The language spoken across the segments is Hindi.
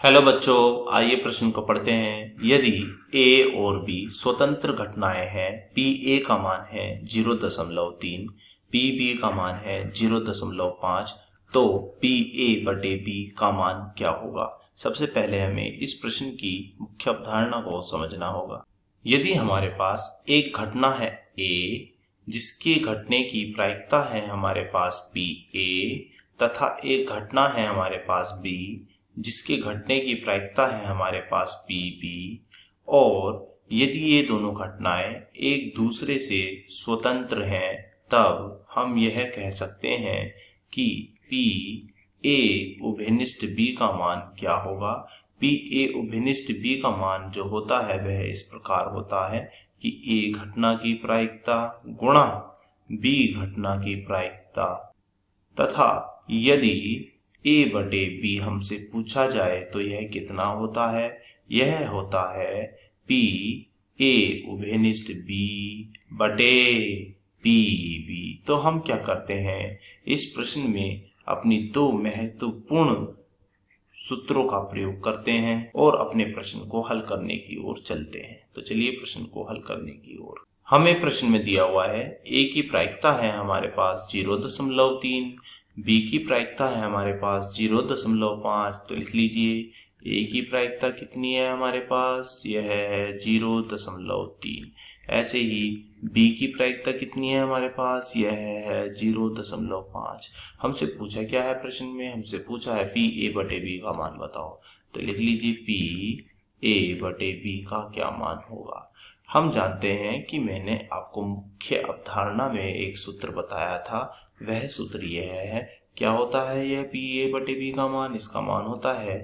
हेलो बच्चों, आइए प्रश्न को पढ़ते हैं। यदि ए और बी स्वतंत्र घटनाएं हैं, पी ए का मान है 0.3, पी बी का मान है 0.5, तो पी ए बटे बी का मान क्या होगा। सबसे पहले हमें इस प्रश्न की मुख्य अवधारणा को समझना होगा। यदि हमारे पास एक घटना है ए, जिसके घटने की प्रायिकता है हमारे पास पी ए, तथा एक घटना है हमारे पास बी, जिसके घटने की प्रायिकता है हमारे पास पी बी, और यदि ये दोनों घटनाएं एक दूसरे से स्वतंत्र हैं, तब हम यह कह सकते हैं कि पी ए उभयनिष्ठ बी का मान क्या होगा। पी ए उभयनिष्ठ बी का मान जो होता है वह इस प्रकार होता है कि ए घटना की प्रायिकता गुणा बी घटना की प्रायिकता, तथा यदि ए बटे बी हमसे पूछा जाए तो यह कितना होता है। यह होता है पी ए उभयनिष्ठ बी बटे पी बी। तो हम क्या करते हैं, इस प्रश्न में अपनी दो महत्वपूर्ण सूत्रों का प्रयोग करते हैं और अपने प्रश्न को हल करने की ओर चलते हैं। तो चलिए प्रश्न को हल करने की ओर। हमें प्रश्न में दिया हुआ है ए की प्रायिकता है हमारे पास 0.3, बी की प्रायिकता है हमारे पास 0.5। तो लिख लीजिए ए की प्रायिकता कितनी है हमारे पास, यह है 0.3। ऐसे ही बी की प्रायिकता कितनी है हमारे पास, यह है 0.5। हमसे पूछा क्या है प्रश्न में, हमसे पूछा है पी ए बटे बी का मान बताओ। तो लिख लीजिए पी ए बटे बी का क्या मान होगा। हम जानते हैं कि मैंने आपको मुख्य अवधारणा में एक सूत्र बताया था, वह सूत्र यह है। क्या होता है यह पी ए बटे बी का मान, इसका मान होता है,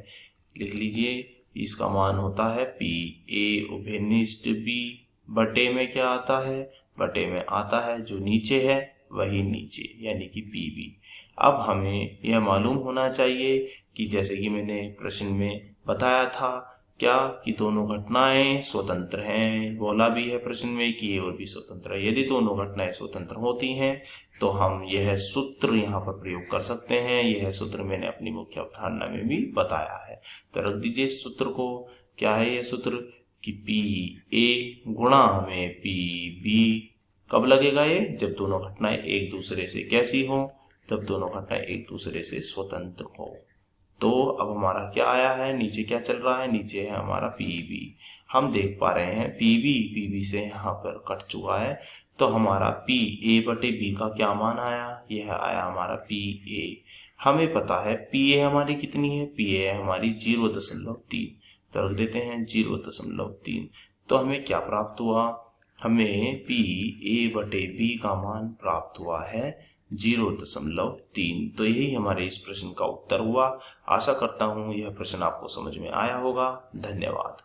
लिख लीजिए, इसका मान होता है पी ए उभयनिष्ठ बी बटे में क्या आता है, बटे में आता है जो नीचे है वही नीचे, यानी कि पी बी। अब हमें यह मालूम होना चाहिए कि जैसे कि मैंने प्रश्न में बताया था क्या कि दोनों घटनाएं स्वतंत्र हैं। बोला भी है प्रश्न में कि ए और बी स्वतंत्र है। यदि दोनों घटनाएं स्वतंत्र होती हैं तो हम यह सूत्र यहाँ पर प्रयोग कर सकते हैं। यह सूत्र मैंने अपनी मुख्य अवधारणा में भी बताया है। तो रख दीजिए इस सूत्र को। क्या है यह सूत्र कि पी ए गुणा में पी बी कब लगेगा ये, जब दोनों घटनाएं एक दूसरे से कैसी हो, जब दोनों घटनाएं एक दूसरे से स्वतंत्र हो। तो अब हमारा क्या आया है, नीचे क्या चल रहा है, नीचे है हमारा पी बी। हम देख पा रहे हैं पी बी से यहाँ पर कट चुका है, तो हमारा पी ए बटे बी का क्या मान आया, यह आया हमारा पी ए। हमें पता है पी ए हमारी कितनी है, पी ए हमारी 0.3। तो रख देते हैं 0.3। तो हमें क्या प्राप्त हुआ, हमें पी ए बटे बी का मान प्राप्त हुआ है 0.3। तो यही हमारे इस प्रश्न का उत्तर हुआ। आशा करता हूं यह प्रश्न आपको समझ में आया होगा। धन्यवाद।